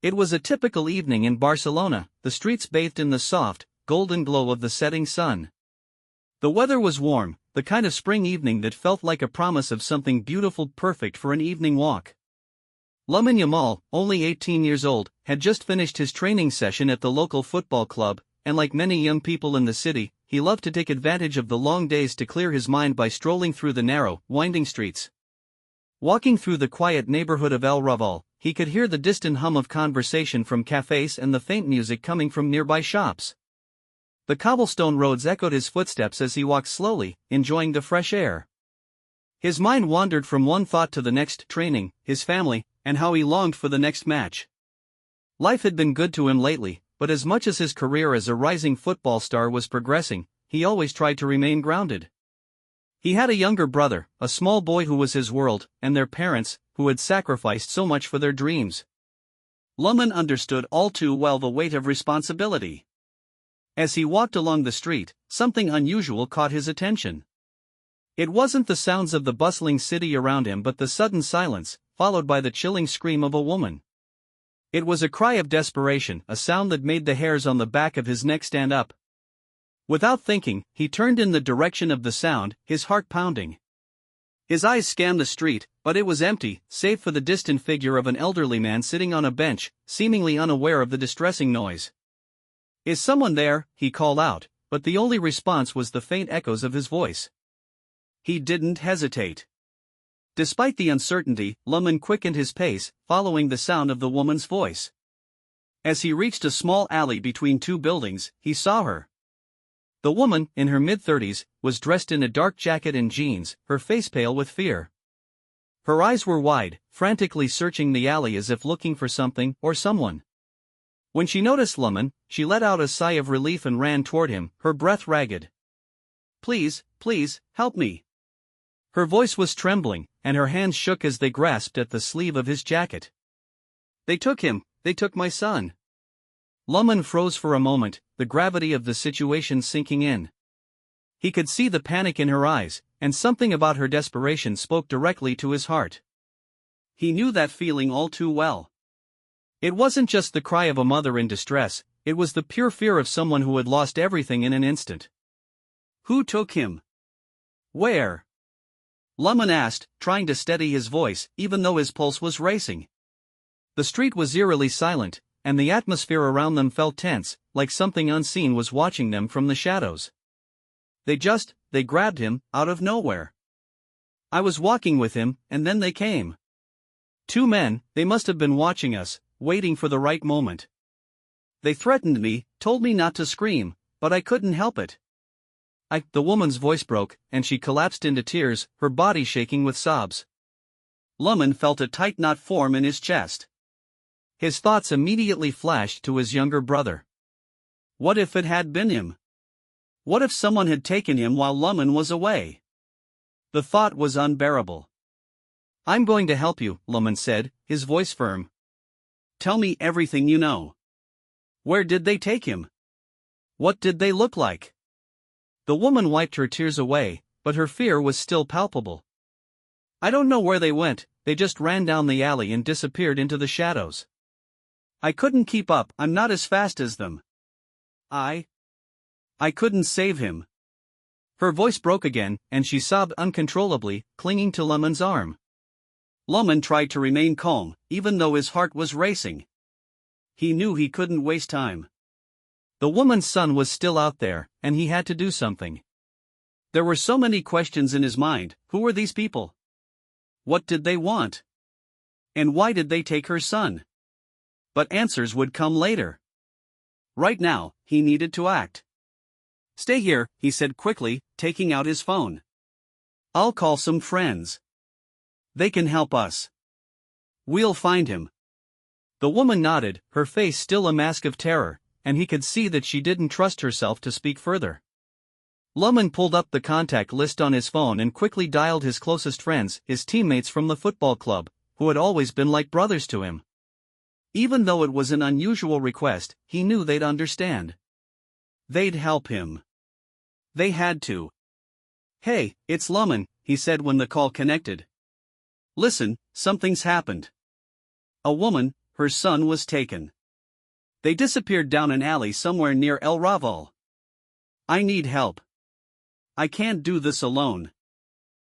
It was a typical evening in Barcelona, the streets bathed in the soft, golden glow of the setting sun. The weather was warm, the kind of spring evening that felt like a promise of something beautiful, perfect for an evening walk. Lamin Yamal, only 18 years old, had just finished his training session at the local football club, and like many young people in the city, he loved to take advantage of the long days to clear his mind by strolling through the narrow, winding streets. Walking through the quiet neighborhood of El Raval, he could hear the distant hum of conversation from cafes and the faint music coming from nearby shops. The cobblestone roads echoed his footsteps as he walked slowly, enjoying the fresh air. His mind wandered from one thought to the next: training, his family, and how he longed for the next match. Life had been good to him lately, but as much as his career as a rising football star was progressing, he always tried to remain grounded. He had a younger brother, a small boy who was his world, and their parents, who had sacrificed so much for their dreams. Lamin understood all too well the weight of responsibility. As he walked along the street, something unusual caught his attention. It wasn't the sounds of the bustling city around him but the sudden silence, followed by the chilling scream of a woman. It was a cry of desperation, a sound that made the hairs on the back of his neck stand up. Without thinking, he turned in the direction of the sound, his heart pounding. His eyes scanned the street, but it was empty, save for the distant figure of an elderly man sitting on a bench, seemingly unaware of the distressing noise. "Is someone there?" he called out, but the only response was the faint echoes of his voice. He didn't hesitate. Despite the uncertainty, Lamin quickened his pace, following the sound of the woman's voice. As he reached a small alley between two buildings, he saw her. The woman, in her mid-30s, was dressed in a dark jacket and jeans, her face pale with fear. Her eyes were wide, frantically searching the alley as if looking for something or someone. When she noticed Lamin, she let out a sigh of relief and ran toward him, her breath ragged. "Please, please, help me." Her voice was trembling, and her hands shook as they grasped at the sleeve of his jacket. They took my son." Lamin froze for a moment, the gravity of the situation sinking in. He could see the panic in her eyes, and something about her desperation spoke directly to his heart. He knew that feeling all too well. It wasn't just the cry of a mother in distress, it was the pure fear of someone who had lost everything in an instant. "Who took him? Where?" Lamin asked, trying to steady his voice, even though his pulse was racing. The street was eerily silent, and the atmosphere around them felt tense, like something unseen was watching them from the shadows. They grabbed him, out of nowhere. I was walking with him, and then they came. Two men, they must have been watching us, waiting for the right moment. They threatened me, told me not to scream, but I couldn't help it. The woman's voice broke, and she collapsed into tears, her body shaking with sobs. Lamin felt a tight knot form in his chest. His thoughts immediately flashed to his younger brother. What if it had been him? What if someone had taken him while Lamin was away? The thought was unbearable. "I'm going to help you," Lamin said, his voice firm. "Tell me everything you know. Where did they take him? What did they look like?" The woman wiped her tears away, but her fear was still palpable. "I don't know where they went, they just ran down the alley and disappeared into the shadows. I couldn't keep up, I'm not as fast as them. I couldn't save him." Her voice broke again, and she sobbed uncontrollably, clinging to Lamin's arm. Lamin tried to remain calm, even though his heart was racing. He knew he couldn't waste time. The woman's son was still out there, and he had to do something. There were so many questions in his mind. Who were these people? What did they want? And why did they take her son? But answers would come later. Right now, he needed to act. "Stay here," he said quickly, taking out his phone. "I'll call some friends. They can help us. We'll find him." The woman nodded, her face still a mask of terror, and he could see that she didn't trust herself to speak further. Lamin pulled up the contact list on his phone and quickly dialed his closest friends, his teammates from the football club, who had always been like brothers to him. Even though it was an unusual request, he knew they'd understand. They'd help him. They had to. "Hey, it's Lamin," he said when the call connected. "Listen, something's happened. A woman, her son was taken. They disappeared down an alley somewhere near El Raval. I need help. I can't do this alone.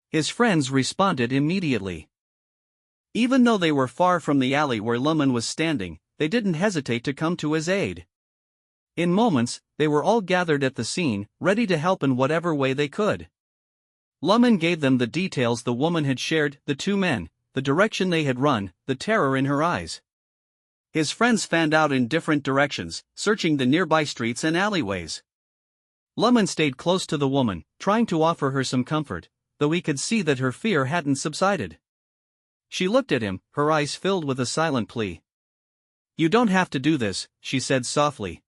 His friends responded immediately. Even though they were far from the alley where Lamin was standing, they didn't hesitate to come to his aid. In moments, they were all gathered at the scene, ready to help in whatever way they could. Lamin gave them the details the woman had shared, the two men, the direction they had run, the terror in her eyes. His friends fanned out in different directions, searching the nearby streets and alleyways. Lamin stayed close to the woman, trying to offer her some comfort, though he could see that her fear hadn't subsided. She looked at him, her eyes filled with a silent plea. You don't have to do this, she said softly.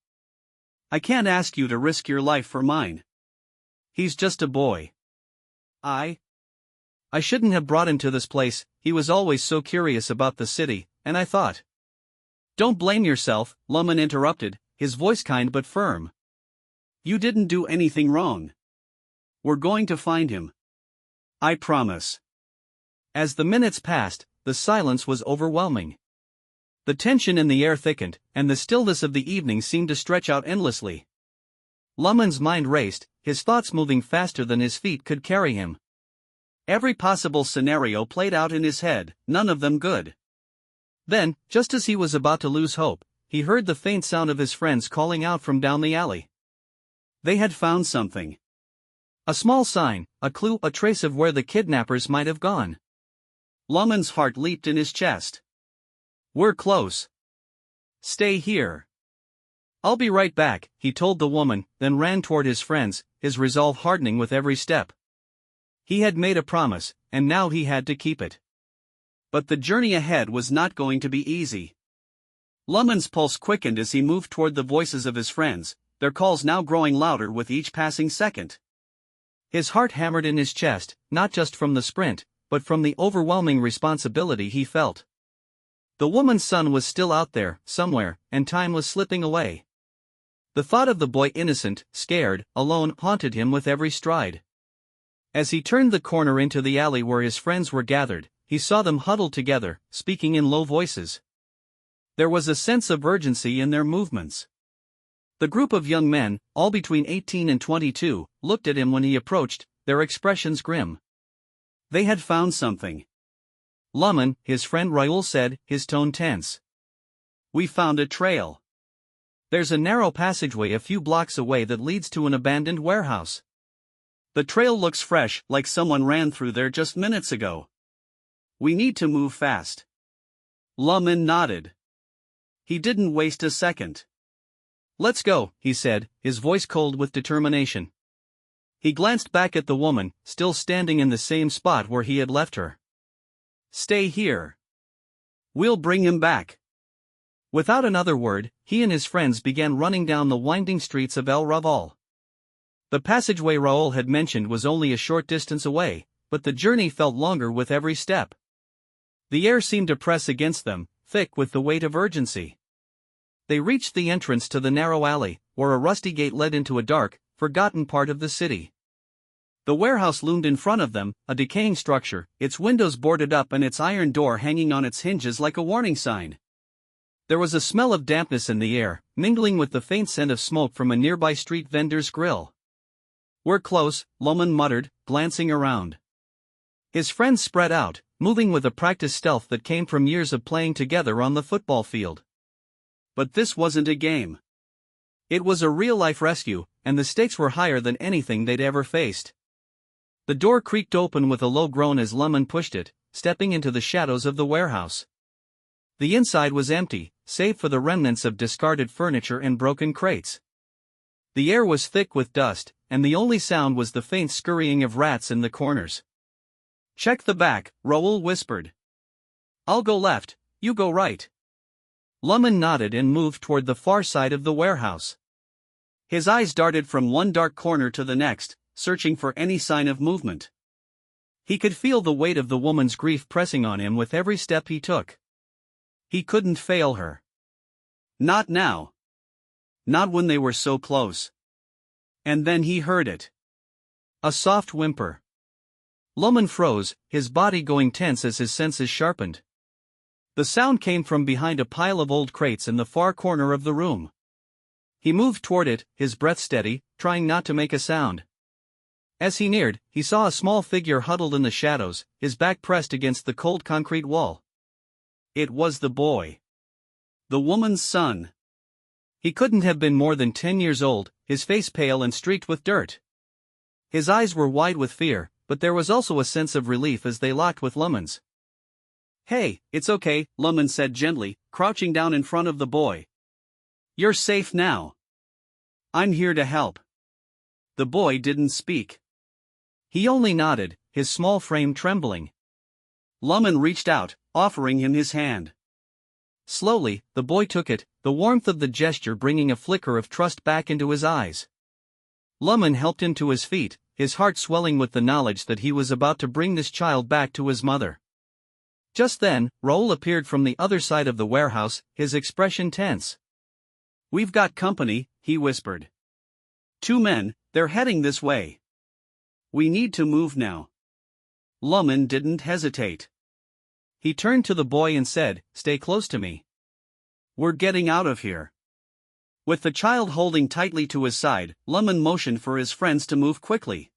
I can't ask you to risk your life for mine. He's just a boy. I shouldn't have brought him to this place, he was always so curious about the city, and I thought. Don't blame yourself, Lamin interrupted, his voice kind but firm. You didn't do anything wrong. We're going to find him. I promise. As the minutes passed, the silence was overwhelming. The tension in the air thickened, and the stillness of the evening seemed to stretch out endlessly. Lamin's mind raced, his thoughts moving faster than his feet could carry him. Every possible scenario played out in his head, none of them good. Then, just as he was about to lose hope, he heard the faint sound of his friends calling out from down the alley. They had found something. A small sign, a clue, a trace of where the kidnappers might have gone. Lamin's heart leaped in his chest. We're close. Stay here. I'll be right back, he told the woman, then ran toward his friends, his resolve hardening with every step. He had made a promise, and now he had to keep it. But the journey ahead was not going to be easy. Lamin's pulse quickened as he moved toward the voices of his friends, their calls now growing louder with each passing second. His heart hammered in his chest, not just from the sprint, but from the overwhelming responsibility he felt. The woman's son was still out there, somewhere, and time was slipping away. The thought of the boy innocent, scared, alone, haunted him with every stride. As he turned the corner into the alley where his friends were gathered, he saw them huddled together, speaking in low voices. There was a sense of urgency in their movements. The group of young men, all between 18 and 22, looked at him when he approached, their expressions grim. They had found something. Lamin, his friend Raoul said, his tone tense. We found a trail. There's a narrow passageway a few blocks away that leads to an abandoned warehouse. The trail looks fresh, like someone ran through there just minutes ago. We need to move fast. Lamin nodded. He didn't waste a second. Let's go, he said, his voice cold with determination. He glanced back at the woman, still standing in the same spot where he had left her. Stay here. We'll bring him back. Without another word, he and his friends began running down the winding streets of El Raval. The passageway Raoul had mentioned was only a short distance away, but the journey felt longer with every step. The air seemed to press against them, thick with the weight of urgency. They reached the entrance to the narrow alley, where a rusty gate led into a dark, forgotten part of the city. The warehouse loomed in front of them, a decaying structure, its windows boarded up and its iron door hanging on its hinges like a warning sign. There was a smell of dampness in the air, mingling with the faint scent of smoke from a nearby street vendor's grill. We're close, Lamin muttered, glancing around. His friends spread out, moving with a practiced stealth that came from years of playing together on the football field. But this wasn't a game. It was a real-life rescue, and the stakes were higher than anything they'd ever faced. The door creaked open with a low groan as Lamin pushed it, stepping into the shadows of the warehouse. The inside was empty, save for the remnants of discarded furniture and broken crates. The air was thick with dust, and the only sound was the faint scurrying of rats in the corners. Check the back, Raoul whispered. I'll go left, you go right. Lamin nodded and moved toward the far side of the warehouse. His eyes darted from one dark corner to the next, searching for any sign of movement. He could feel the weight of the woman's grief pressing on him with every step he took. He couldn't fail her. Not now. Not when they were so close. And then he heard it. A soft whimper. Lamin froze, his body going tense as his senses sharpened. The sound came from behind a pile of old crates in the far corner of the room. He moved toward it, his breath steady, trying not to make a sound. As he neared, he saw a small figure huddled in the shadows, his back pressed against the cold concrete wall. It was the boy. The woman's son. He couldn't have been more than 10 years old, his face pale and streaked with dirt. His eyes were wide with fear, but there was also a sense of relief as they locked with Lamin's. "Hey, it's okay," Lamin said gently, crouching down in front of the boy. "You're safe now. I'm here to help." The boy didn't speak. He only nodded, his small frame trembling. Lamin reached out, offering him his hand. Slowly, the boy took it, the warmth of the gesture bringing a flicker of trust back into his eyes. Lamin helped him to his feet, his heart swelling with the knowledge that he was about to bring this child back to his mother. Just then, Raoul appeared from the other side of the warehouse, his expression tense. "We've got company," he whispered. "2 men, they're heading this way. We need to move now." Lamin didn't hesitate. He turned to the boy and said, "Stay close to me. "We're getting out of here." With the child holding tightly to his side, Lamin motioned for his friends to move quickly.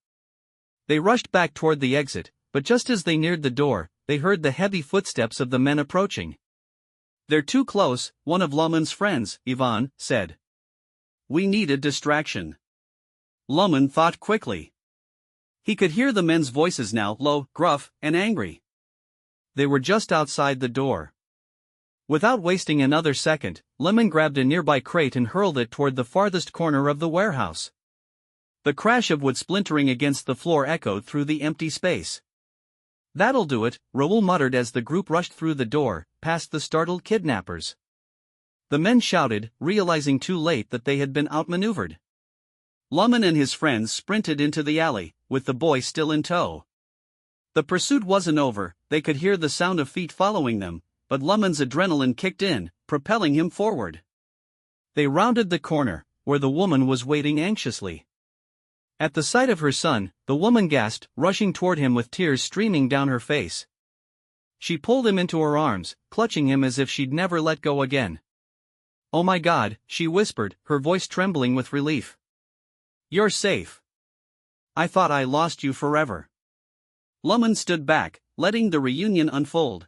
They rushed back toward the exit, but just as they neared the door, they heard the heavy footsteps of the men approaching. "They're too close," one of Lamin's friends, Ivan, said. "We need a distraction." Lamin thought quickly. He could hear the men's voices now, low, gruff, and angry. They were just outside the door. Without wasting another second, Lamin grabbed a nearby crate and hurled it toward the farthest corner of the warehouse. The crash of wood splintering against the floor echoed through the empty space. "That'll do it," Raoul muttered as the group rushed through the door, past the startled kidnappers. The men shouted, realizing too late that they had been outmaneuvered. Lamin and his friends sprinted into the alley, with the boy still in tow. The pursuit wasn't over, they could hear the sound of feet following them, but Lamin's adrenaline kicked in, propelling him forward. They rounded the corner, where the woman was waiting anxiously. At the sight of her son, the woman gasped, rushing toward him with tears streaming down her face. She pulled him into her arms, clutching him as if she'd never let go again. "Oh my God," she whispered, her voice trembling with relief. "You're safe. I thought I lost you forever." Lamin stood back, letting the reunion unfold.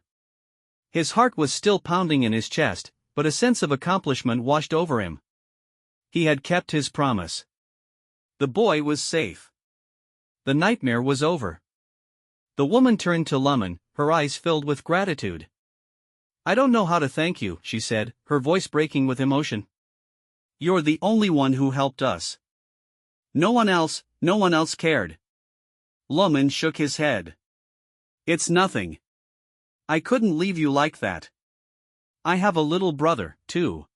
His heart was still pounding in his chest, but a sense of accomplishment washed over him. He had kept his promise. The boy was safe. The nightmare was over. The woman turned to Lamin, her eyes filled with gratitude. "I don't know how to thank you," she said, her voice breaking with emotion. "You're the only one who helped us. No one else cared." Lamin shook his head. "It's nothing. I couldn't leave you like that. I have a little brother, too.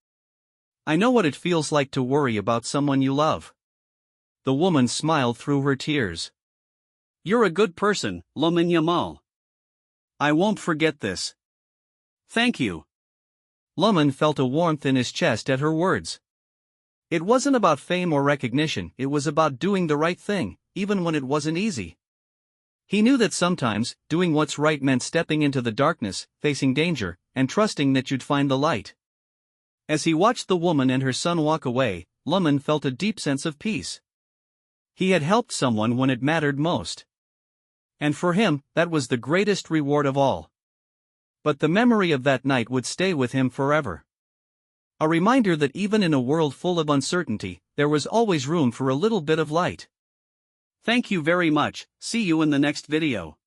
I know what it feels like to worry about someone you love." The woman smiled through her tears. "You're a good person, Lamin Yamal. I won't forget this. Thank you." Lamin felt a warmth in his chest at her words. It wasn't about fame or recognition, it was about doing the right thing, even when it wasn't easy. He knew that sometimes, doing what's right meant stepping into the darkness, facing danger, and trusting that you'd find the light. As he watched the woman and her son walk away, Lamin felt a deep sense of peace. He had helped someone when it mattered most. And for him, that was the greatest reward of all. But the memory of that night would stay with him forever. A reminder that even in a world full of uncertainty, there was always room for a little bit of light. Thank you very much, see you in the next video.